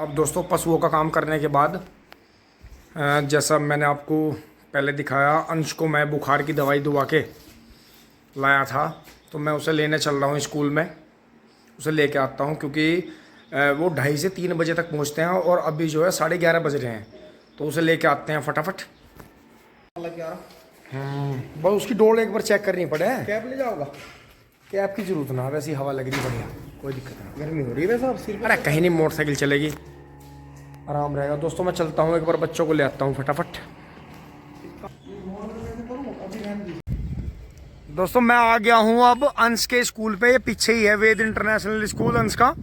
अब दोस्तों पशुओं का काम करने के बाद जैसा मैंने आपको पहले दिखाया, अंश को मैं बुखार की दवाई दुआ के लाया था, तो मैं उसे लेने चल रहा हूँ स्कूल में। उसे लेके आता हूँ क्योंकि वो 2:30 से 3 बजे तक पहुँचते हैं और अभी जो है 11:30 बज रहे हैं, तो उसे लेके आते हैं फटाफट। बस उसकी डोर एक बार चेक करनी पड़े। कैब ले जाओगा? कैब की जरूरत ना, वैसी हवा लग रही बढ़िया, कोई दिक्कत नहीं। गर्मी हो रही है वैसे आप सिर पे? अरे कहीं नहीं, मोटरसाइकिल चलेगी, आराम रहेगा। दोस्तों मैं चलता हूँ, एक बार बच्चों को ले आता हूँ फटाफट। दोस्तों मैं आ गया हूँ अब अंश के स्कूल पे। ये पीछे ही है वेद इंटरनेशनल स्कूल अंश का।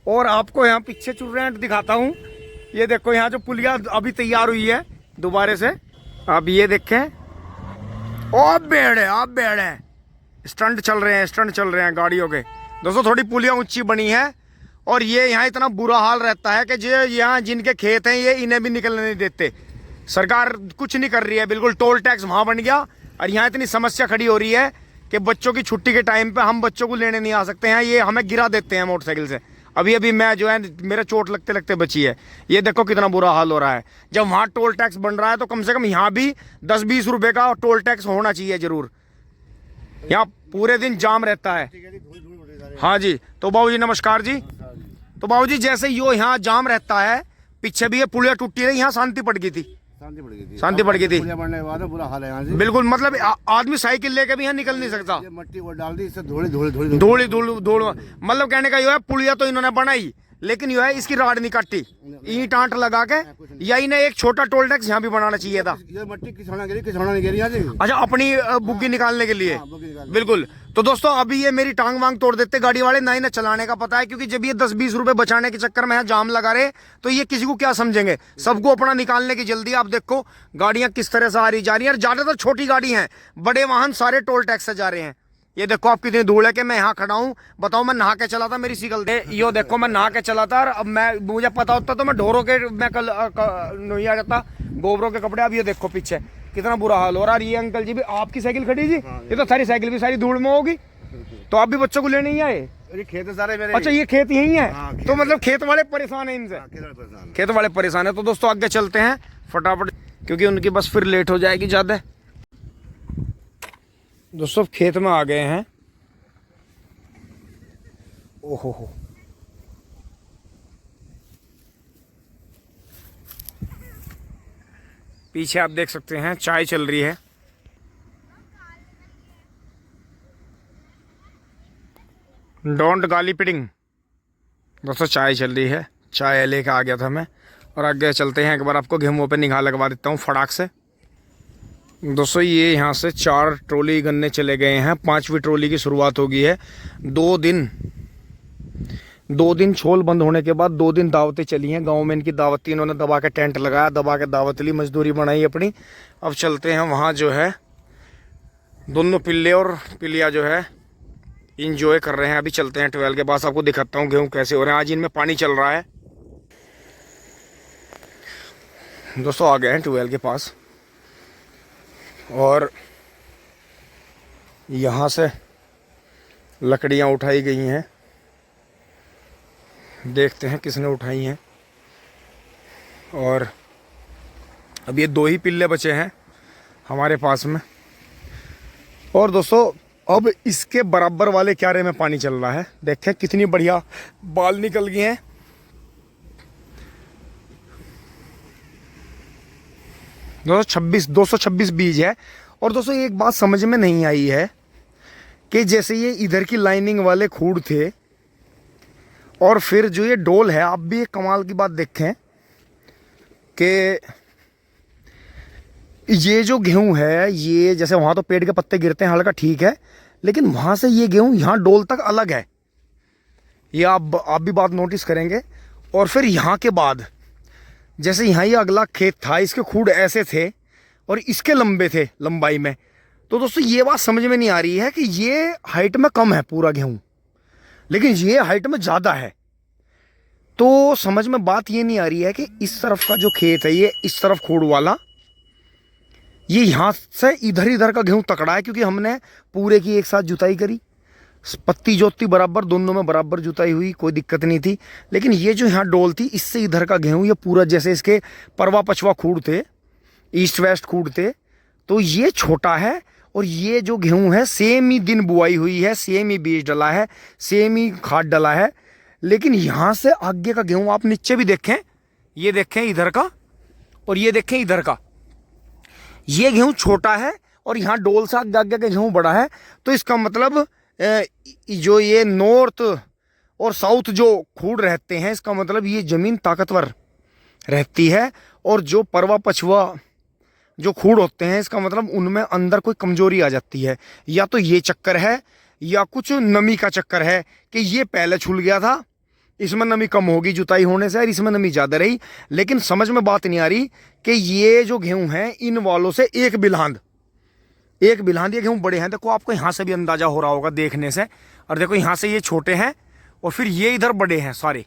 और आपको यहाँ पीछे चुर्रेंट दिखाता हूँ। ये देखो यहाँ जो पुलिया अभी तैयार हुई है दोबारे से, आप ये देखें। आप बेड़े स्टंट चल रहे हैं गाड़ियों के। दोस्तों थोड़ी पुलिया ऊंची बनी है और ये यहाँ इतना बुरा हाल रहता है कि जो यहाँ जिनके खेत हैं ये इन्हें भी निकलने नहीं देते। सरकार कुछ नहीं कर रही है, बिल्कुल टोल टैक्स वहाँ बन गया और यहाँ इतनी समस्या खड़ी हो रही है कि बच्चों की छुट्टी के टाइम पे हम बच्चों को लेने नहीं आ सकते हैं। ये हमें गिरा देते हैं मोटरसाइकिल से। अभी मैं जो है मेरे चोट लगते लगते बची है। ये देखो कितना बुरा हाल हो रहा है। जब वहाँ टोल टैक्स बन रहा है तो कम से कम यहाँ भी 10-20 रुपए का टोल टैक्स होना चाहिए जरूर। यहाँ पूरे दिन जाम रहता है। हाँ जी, तो बाबूजी नमस्कार जी। तो बाबूजी जैसे यो यहाँ जाम रहता है, पीछे भी ये पुलिया टूटी रही, यहाँ शांति पड़ गई थी। शांति पड़ गई थी। बढ़ने के बाद बुरा हाल है यहाँ से। बिल्कुल, मतलब आदमी साइकिल लेके भी यहाँ निकल नहीं सकता। ये मट्टी वो डाल दी, इससे धूल धूल मतलब कहने का यो है, पुलिया तो इन्होंने बनाई लेकिन यो है इसकी राड नहीं काटी, ईंट आंट लगा के। या इन्हें एक छोटा टोल टैक्स यहाँ भी बनाना चाहिए था। ये मट्टी किसौना नहीं गिरी यहाँ से। अच्छा, अपनी बुग्गी निकालने के लिए। बिल्कुल। तो दोस्तों अभी ये मेरी टांग वांग तोड़ देते गाड़ी वाले, ना इन्हें चलाने का पता है। क्योंकि जब ये 10-20 रुपए बचाने के चक्कर में यहाँ जाम लगा रहे तो ये किसी को क्या समझेंगे। सबको अपना निकालने की जल्दी। आप देखो गाड़ियां किस तरह से आ रही जा रही है। ज्यादातर छोटी गाड़ी हैं, बड़े वाहन सारे टोल टैक्स से जा रहे हैं। ये देखो आप कितनी धूल है कि मैं यहाँ खड़ा हूँ। बताओ, मैं नहा के चला था, मेरी सीकल यो देखो मैं नहा के चला था। अब मुझे पता होता तो मैं ढोरों के मैं कल नहीं आ जाता, गोबरों के कपड़े। अब ये देखो पीछे कितना बुरा हाल हो रहा है। ये अंकल जी भी, आपकी साइकिल खड़ी जी? ये तो सारी साइकिल भी सारी धूल में होगी। तो आप भी बच्चों को लेने ही आए? खेत सारे मेरे। अच्छा, ये खेत यही है। तो मतलब खेत वाले परेशान है इनसे। खेत वाले परेशान है। तो दोस्तों आगे चलते हैं फटाफट, क्योंकि उनकी बस फिर लेट हो जाएगी ज्यादा। दोस्तों खेत में आ गए हैं। ओहो हो, पीछे आप देख सकते हैं चाय चल रही है। डोंट गाली पिडिंग। दोस्तों चाय चल रही है, चाय लेके आ गया था मैं। और आगे चलते हैं, एक बार आपको गेहूं पे निगाह लगवा देता हूँ फटाक से। दोस्तों ये यहाँ से 4 ट्रॉली गन्ने चले गए हैं, 5वीं ट्रॉली की शुरुआत हो गई है। 2 दिन छोल बंद होने के बाद 2 दिन दावतें चली हैं गांव में। इनकी दावत थी, इन्होंने दबा के टेंट लगाया, दबा के दावत ली, मजदूरी बनाई अपनी। अब चलते हैं वहाँ जो है दोनों पिल्ले और पिलिया जो है इंजॉय कर रहे हैं। अभी चलते हैं ट्वेल के पास, आपको दिखाता हूँ गेहूँ कैसे हो रहे हैं। आज इनमें पानी चल रहा है। दोस्तों आ गए हैं ट्वेल के पास और यहाँ से लकड़ियाँ उठाई गई हैं। देखते हैं किसने उठाई हैं। और अब ये 2 ही पिल्ले बचे हैं हमारे पास में। और दोस्तों अब इसके बराबर वाले क्यारे में पानी चल रहा है। देखें कितनी बढ़िया बाल निकल गए हैं। दोस्तों 226 बीज है। और दोस्तों एक बात समझ में नहीं आई है कि जैसे ये इधर की लाइनिंग वाले खूड़ थे और फिर जो ये डोल है, आप भी एक कमाल की बात देखें कि ये जो गेहूं है, ये जैसे वहाँ तो पेड़ के पत्ते गिरते हैं हल्का, ठीक है, लेकिन वहाँ से ये गेहूं यहाँ डोल तक अलग है। ये आप भी बात नोटिस करेंगे। और फिर यहाँ के बाद जैसे यहाँ ये अगला खेत था, इसके खूड़ ऐसे थे और इसके लंबे थे लंबाई में। तो दोस्तों ये बात समझ में नहीं आ रही है कि ये हाइट में कम है पूरा गेहूं, लेकिन ये हाइट में ज़्यादा है। तो समझ में बात ये नहीं आ रही है कि इस तरफ का जो खेत है, ये इस तरफ खूड़ वाला, ये यहाँ से इधर का गेहूं तकड़ा है क्योंकि हमने पूरे की एक साथ जुताई करी। पत्ती जोती बराबर, दोनों में बराबर जुताई हुई, कोई दिक्कत नहीं थी। लेकिन ये जो यहाँ डोल थी, इससे इधर का गेहूँ ये पूरा जैसे इसके परवा पछवा खूड़ थे, ईस्ट वेस्ट खूड़ थे, तो ये छोटा है। और ये जो गेहूँ है सेम ही दिन बुआई हुई है, सेम ही बीज डला है, सेम ही खाद डला है। लेकिन यहाँ से आगे का गेहूँ आप नीचे भी देखें, ये देखें इधर का और ये देखें इधर का, ये गेहूँ छोटा है और यहाँ डोल से आगे आगे का गेहूँ बड़ा है। तो इसका मतलब जो ये नॉर्थ और साउथ जो खूड़ रहते हैं, इसका मतलब ये ज़मीन ताकतवर रहती है। और जो परवा पछवा जो खूड़ होते हैं, इसका मतलब उनमें अंदर कोई कमजोरी आ जाती है। या तो ये चक्कर है या कुछ नमी का चक्कर है कि ये पहले छूल गया था, इसमें नमी कम होगी जुताई होने से और इसमें नमी ज़्यादा रही। लेकिन समझ में बात नहीं आ रही कि ये जो गेहूँ हैं इन वालों से एक बिल्हांद ये गेहूँ बड़े हैं। देखो आपको यहाँ से भी अंदाजा हो रहा होगा देखने से। और देखो यहाँ से ये छोटे हैं और फिर ये इधर बड़े हैं सारे,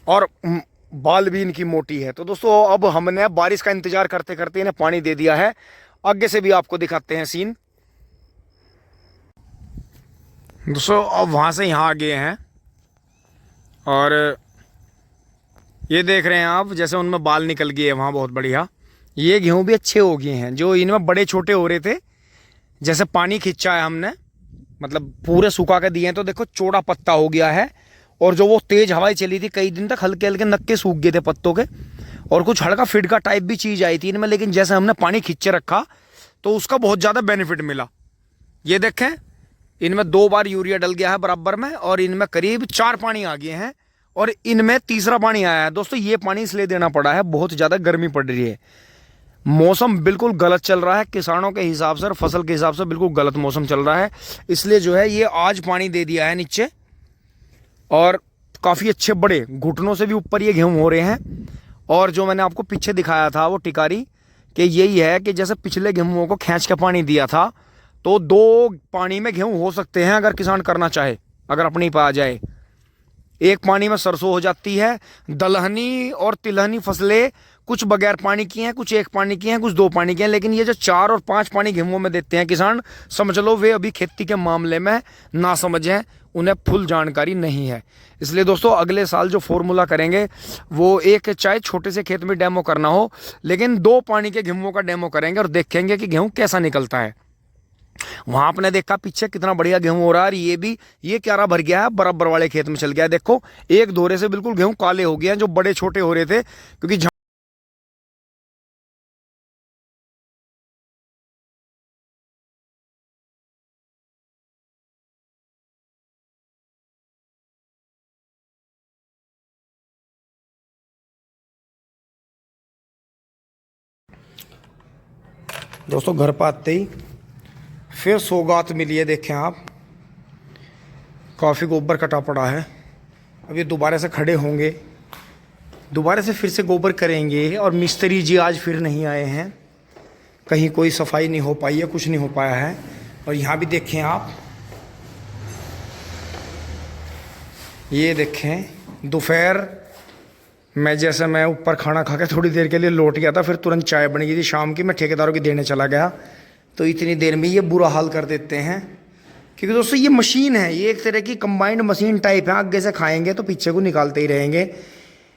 और बाल भी इनकी मोटी है। तो दोस्तों अब हमने बारिश का इंतजार करते करते इन्हें पानी दे दिया है। आगे से भी आपको दिखाते हैं सीन। दोस्तों अब वहाँ से यहाँ आ गए हैं और ये देख रहे हैं आप, जैसे उनमें बाल निकल गए हैं वहाँ, बहुत बढ़िया। ये गेहूँ भी अच्छे हो गए हैं, जो इनमें बड़े छोटे हो रहे थे, जैसे पानी खींचा है हमने, मतलब पूरे सूखा के दिए हैं, तो देखो चौड़ा पत्ता हो गया है। और जो वो तेज हवाएं चली थी कई दिन तक, हल्के हल्के नक्के सूख गए थे पत्तों के, और कुछ हल्का फिडका टाइप भी चीज़ आई थी इनमें। लेकिन जैसे हमने पानी खींचे रखा तो उसका बहुत ज़्यादा बेनिफिट मिला। ये देखें इनमें 2 बार यूरिया डल गया है बराबर में, और इनमें करीब 4 पानी आ गए हैं, और इनमें तीसरा पानी आया है। दोस्तों ये पानी इसलिए देना पड़ा है, बहुत ज़्यादा गर्मी पड़ रही है, मौसम बिल्कुल गलत चल रहा है किसानों के हिसाब से और फसल के हिसाब से, बिल्कुल गलत मौसम चल रहा है। इसलिए जो है ये आज पानी दे दिया है नीचे, और काफ़ी अच्छे बड़े घुटनों से भी ऊपर ये गेहूँ हो रहे हैं। और जो मैंने आपको पीछे दिखाया था वो टिकारी, कि यही है कि जैसे पिछले गेहूँओं को खींच के पानी दिया था, तो 2 पानी में गेहूँ हो सकते हैं अगर किसान करना चाहे, अगर अपनी पा जाए। एक पानी में सरसों हो जाती है। दलहनी और तिलहनी फसलें कुछ बगैर पानी की हैं, कुछ 1 पानी की हैं, कुछ 2 पानी की हैं। लेकिन ये जो 4 और 5 पानी गेहूं में देते हैं किसान, समझ लो वे अभी खेती के मामले में ना समझ हैं, उन्हें फुल जानकारी नहीं है। इसलिए दोस्तों अगले साल जो फॉर्मूला करेंगे वो एक, चाहे छोटे से खेत में डेमो करना हो, लेकिन 2 पानी के गेहूँ का डेमो करेंगे और देखेंगे कि गेहूँ कैसा निकलता है। वहां आपने देखा पीछे कितना बढ़िया गेहूं हो रहा है, ये क्यारा भर गया है, बराबर वाले खेत में चल गया है। देखो एक दौरे से बिल्कुल गेहूं काले हो गए हैं, जो बड़े छोटे हो रहे थे, क्योंकि दोस्तों घर पर आते ही फिर सौगात मिली है। देखें आप, काफ़ी गोबर कटा पड़ा है। अब ये दोबारा से खड़े होंगे, दोबारा से फिर से गोबर करेंगे। और मिस्त्री जी आज फिर नहीं आए हैं, कहीं कोई सफाई नहीं हो पाई है, कुछ नहीं हो पाया है। और यहाँ भी देखें आप, ये देखें दोपहर में, जैसे मैं ऊपर खाना खा के थोड़ी देर के लिए लौट गया था, फिर तुरंत चाय बन गई थी शाम की, मैं ठेकेदारों की देने चला गया। तो इतनी देर में ये बुरा हाल कर देते हैं। क्योंकि दोस्तों ये मशीन है, ये एक तरह की कंबाइंड मशीन टाइप है, आगे से खाएंगे तो पीछे को निकालते ही रहेंगे।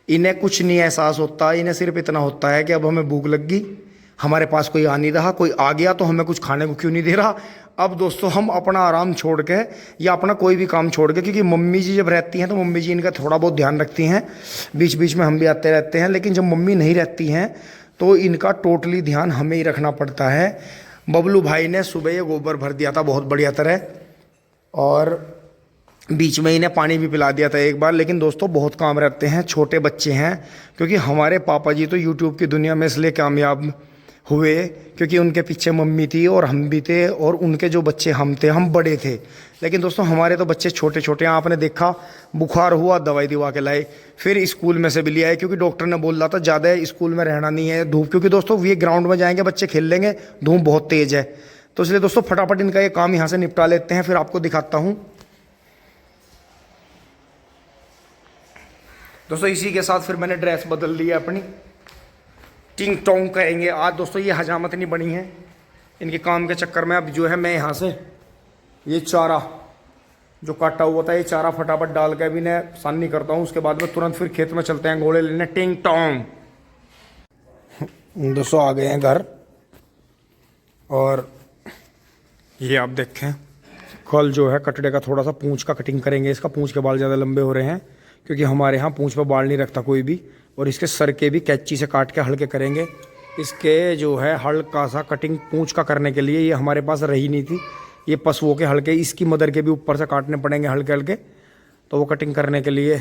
इन्हें कुछ नहीं एहसास होता, इन्हें सिर्फ इतना होता है कि अब हमें भूख लग गई, हमारे पास कोई आ नहीं रहा, कोई आ गया तो हमें कुछ खाने को क्यों नहीं दे रहा। अब दोस्तों हम अपना आराम छोड़ के या अपना कोई भी काम छोड़ के, क्योंकि मम्मी जी जब रहती हैं तो मम्मी जी इनका थोड़ा बहुत ध्यान रखती हैं, बीच बीच में हम भी आते रहते हैं। लेकिन जब मम्मी नहीं रहती हैं तो इनका टोटली ध्यान हमें ही रखना पड़ता है। बबलू भाई ने सुबह ये गोबर भर दिया था बहुत बढ़िया तरह, और बीच में इन्हें पानी भी पिला दिया था एक बार। लेकिन दोस्तों बहुत काम रहते हैं, छोटे बच्चे हैं, क्योंकि हमारे पापा जी तो यूट्यूब की दुनिया में इसलिए कामयाब हुए क्योंकि उनके पीछे मम्मी थी और हम भी थे, और उनके जो बच्चे हम थे, हम बड़े थे। लेकिन दोस्तों हमारे तो बच्चे छोटे छोटे हैं। आपने देखा बुखार हुआ, दवाई दिवा के लाए, फिर स्कूल में से भी लिया है, क्योंकि डॉक्टर ने बोल रहा था ज़्यादा स्कूल में रहना नहीं है, धूप, क्योंकि दोस्तों ये ग्राउंड में जाएंगे बच्चे खेल लेंगे, धूप बहुत तेज़ है। तो इसलिए दोस्तों फटाफट इनका ये काम यहाँ से निपटा लेते हैं, फिर आपको दिखाता हूँ। दोस्तों इसी के साथ फिर मैंने ड्रेस बदल ली है अपनी, टिंग टोंग करेंगे आज। दोस्तों ये हजामत नहीं बनी है, इनके काम के चक्कर में अब जो है मैं यहाँ से ये चारा जो काटा हुआ था, ये चारा फटाफट डाल के अभी मैं सानी करता हूँ। उसके बाद में तुरंत फिर खेत में चलते हैं घोड़े लेने, टिंग टोंग। दोस्तों आ गए हैं घर, और ये आप देखें कल जो है कटड़े का थोड़ा सा पूंछ का कटिंग करेंगे। इसका पूंछ के बाल ज़्यादा लंबे हो रहे हैं क्योंकि हमारे यहाँ पूंछ पे बाल नहीं रखता कोई भी। और इसके सर के भी कैंची से काट के हल्के करेंगे। इसके जो है हल्का सा कटिंग पूंछ का करने के लिए ये हमारे पास रही नहीं थी। ये पशुओं के हल्के, इसकी मदर के भी ऊपर से काटने पड़ेंगे हल्के हल्के, तो वो कटिंग करने के लिए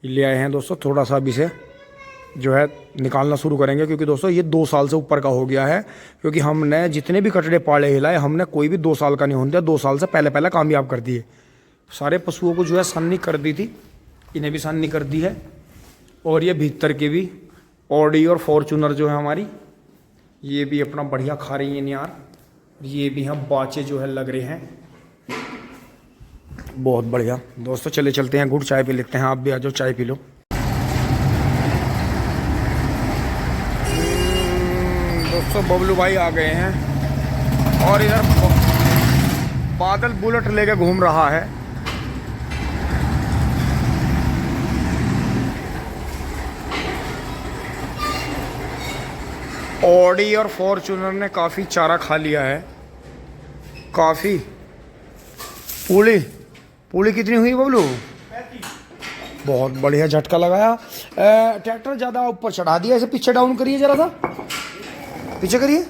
ले आए हैं दोस्तों। थोड़ा सा अभी से जो है निकालना शुरू करेंगे क्योंकि दोस्तों ये 2 साल से ऊपर का हो गया है। क्योंकि हमने जितने भी कटड़े पाले हिलाए, हमने कोई भी 2 साल का नहीं होने दिया। 2 साल से पहले कामयाब कर दिए। सारे पशुओं को जो है सानी कर दी थी, इन्हें भी सानी कर दी है। और ये भीतर के भी ऑडी और फॉर्चूनर जो है हमारी, ये भी अपना बढ़िया खा रही हैं यार। ये भी हम बाचे जो है लग रहे हैं, बहुत बढ़िया। दोस्तों चले चलते हैं, गुड़ चाय पी लेते हैं। आप भी आ जाओ, चाय पी लो। दोस्तों बबलू भाई आ गए हैं और इधर बादल बुलेट लेके घूम रहा है। ऑडी और फॉर्चूनर ने काफ़ी चारा खा लिया है, काफ़ी। पूली कितनी हुई बबलू? बहुत बढ़िया झटका लगाया। ट्रैक्टर ज़्यादा ऊपर चढ़ा दिया, इसे पीछे डाउन करिए जरा सा, पीछे करिए।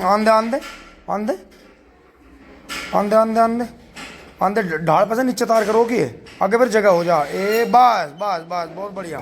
आंदे ढाल पे से नीचे तार करो कि आगे फिर जगह हो जा। बस बहुत बढ़िया।